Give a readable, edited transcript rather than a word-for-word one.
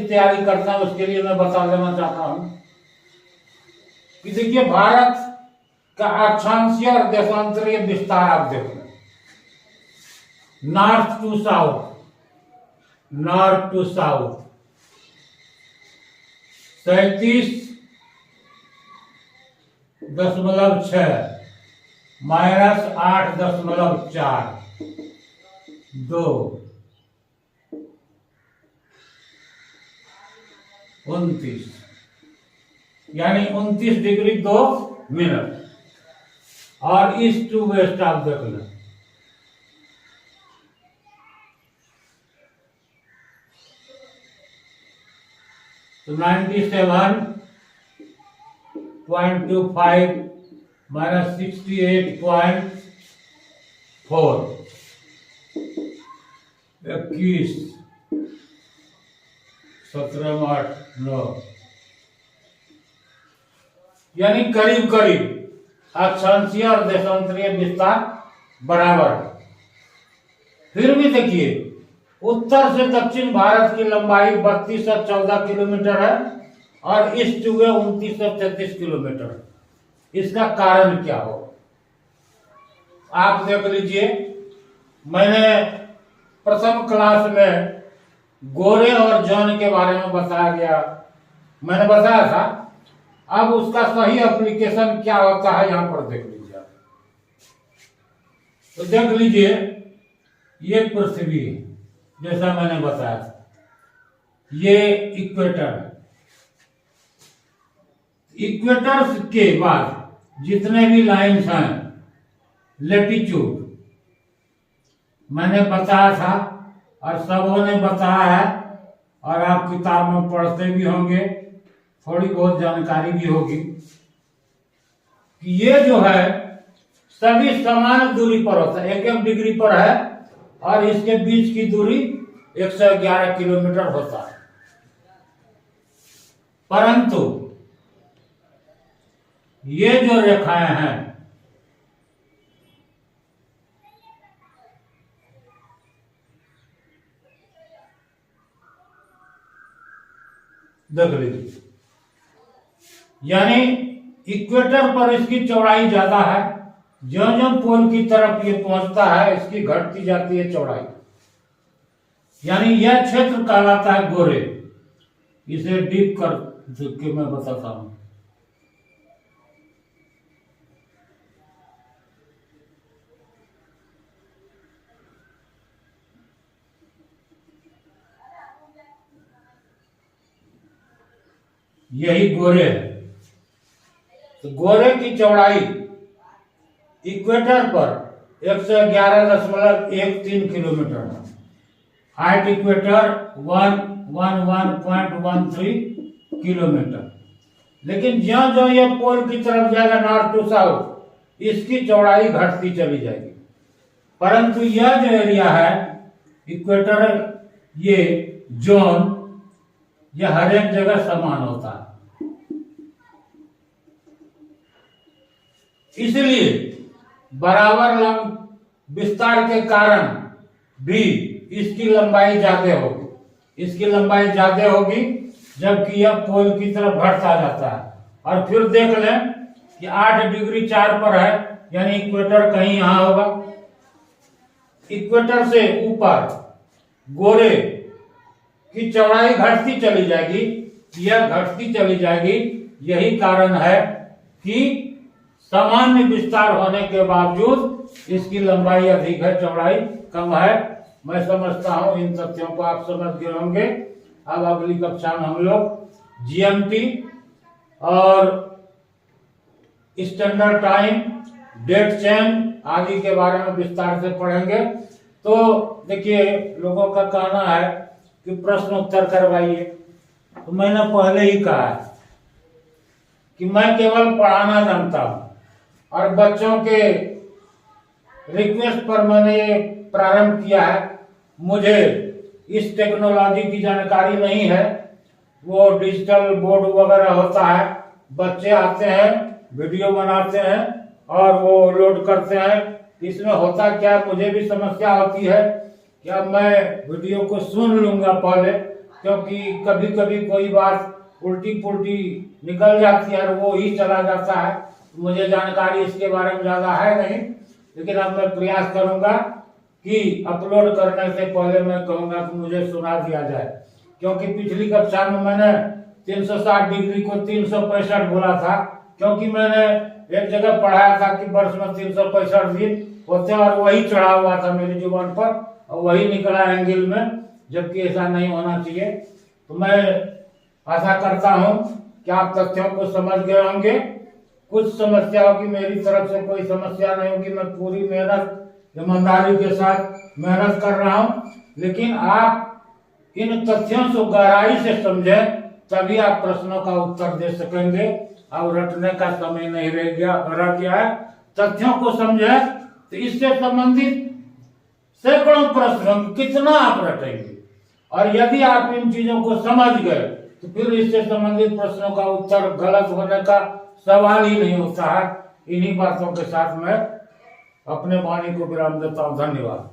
तैयारी करते हैं उसके लिए मैं बता देना चाहता हूं कि देखिए भारत का अक्षांशीय और देशांतरीय विस्तार आप देखो, north to south, north to south 37.6 -8.4 2 29 यानी 29 डिग्री 2 मिनट। और ईस्ट टू वेस्ट आप देख लें, तो 97.25 -68.4 21 17 8 9 यानी करीब करीब अक्षांशीय और देशांतरीय विस्तार बराबर है। फिर भी देखिए उत्तर से दक्षिण भारत की लंबाई 32 और 14 किलोमीटर है और ईस्ट टू वे 29 और 33 किलोमीटर है। इसका कारण क्या हो आप देख लीजिए। मैंने प्रथम क्लास में गोरे और जॉन के बारे में बताया गया, मैंने बताया था। अब उसका सही एप्लीकेशन क्या होता है यहां पर देख लीजिए। तो देख लीजिए ये पृथ्वी जैसा मैंने बताया था, ये इक्वेटर है। इक्वेटर के बाद जितने भी लाइन्स हैं लेटीट्यूड मैंने बताया था और सबों ने बताया है और आप किताब में पढ़ते भी होंगे, थोड़ी बहुत जानकारी भी होगी कि ये जो है सभी समान दूरी पर होता है, 1-1 डिग्री पर है और इसके बीच की दूरी 111 किलोमीटर होता है। परंतु ये जो रेखाएं हैं देख लीजिए, यानी इक्वेटर पर इसकी चौड़ाई ज्यादा है, ज्यों-ज्यों पोल की तरफ ये पहुंचता है इसकी घटती जाती है चौड़ाई। यानी यह क्षेत्र कहलाता है गोरे। इसे डीप कर के मैं बताता हूं। यही गोरे है। तो गोरे की चौड़ाई इक्वेटर पर 111.13 किलोमीटर है। Height equator 111.13 kilometre. लेकिन ज्यों ज्यों ये पोल की तरफ जाएगा नॉर्थ टू साउथ, इसकी चौड़ाई घटती चली जाएगी। परंतु यह जो एरिया है इक्वेटर, ये जोन, यह हर एक जगह समान होता है। इसलिए बराबर विस्तार के कारण भी इसकी लंबाई ज्यादा होगी। इसकी लंबाई ज्यादा होगी जबकि यह पोल की तरफ घटता जाता है। और फिर देख लें कि 8 डिग्री 4 पर है, यानी इक्वेटर कहीं यहां होगा। इक्वेटर से ऊपर गोरे की चौड़ाई घटती चली जाएगी, यह घटती चली जाएगी। यही कारण है कि सामान्य विस्तार होने के बावजूद इसकी लंबाई अधिक है, चौड़ाई कम है। मैं समझता हूं इन तथ्यों को आप समझ गए होंगे। अब अगली कक्षा में हम लोग जीएमटी और स्टैंडर्ड टाइम, डेट चेन आदि के बारे में विस्तार से पढ़ेंगे। तो देखिए लोगों का कहना है कि प्रश्न उत्तर करवाइए, तो मैंने पहले ही कहा है कि मैं केवल पढ़ाना जानता हूं और बच्चों के रिक्वेस्ट पर मैंने ये प्रारंभ किया है। मुझे इस टेक्नोलॉजी की जानकारी नहीं है। वो डिजिटल बोर्ड वगैरह होता है, बच्चे आते हैं, वीडियो बनाते हैं और वो लोड करते हैं। इसमें होता क्या, मुझे भी समस्या होती है कि अब मैं वीडियो को सुन लूंगा पहले क्योंकि कभी कभी कोई बात उल्टी पुल्टी निकल जाती है और वो ही चला जाता है। मुझे जानकारी इसके बारे में ज्यादा है नहीं, लेकिन अब मैं प्रयास करूंगा कि अपलोड करने से पहले मैं कहूंगा कि मुझे सुना दिया जाए, क्योंकि पिछली कक्षा में मैंने 360 डिग्री को 365 बोला था, क्योंकि मैंने एक जगह पढ़ाया था कि वर्ष में 365 दिन होते हैं और वही चढ़ा हुआ था मेरे जुबान पर और वही निकला एंगल में, जबकि ऐसा नहीं होना चाहिए। तो मैं आशा करता हूं कि आप तथ्यों को समझ गए होंगे। कुछ समस्या होगी, मेरी तरफ से कोई समस्या नहीं होगी, मैं पूरी मेहनत ईमानदारी के साथ मेहनत कर रहा हूं, लेकिन आप इन तथ्यों को गहराई से समझें, तभी आप प्रश्नों का उत्तर दे सकेंगे। और रटने का समय नहीं रह गया है। तथ्यों को समझे तो इससे संबंधित सैकड़ों प्रश्न कितना आप रटेंगे, और यदि आप इन चीजों को समझ गए तो फिर इससे संबंधित प्रश्नों का उत्तर गलत होने का सवाल ही नहीं होता है। इन्हीं बातों के साथ मैं अपने वाणी को विराम देता हूँ। धन्यवाद।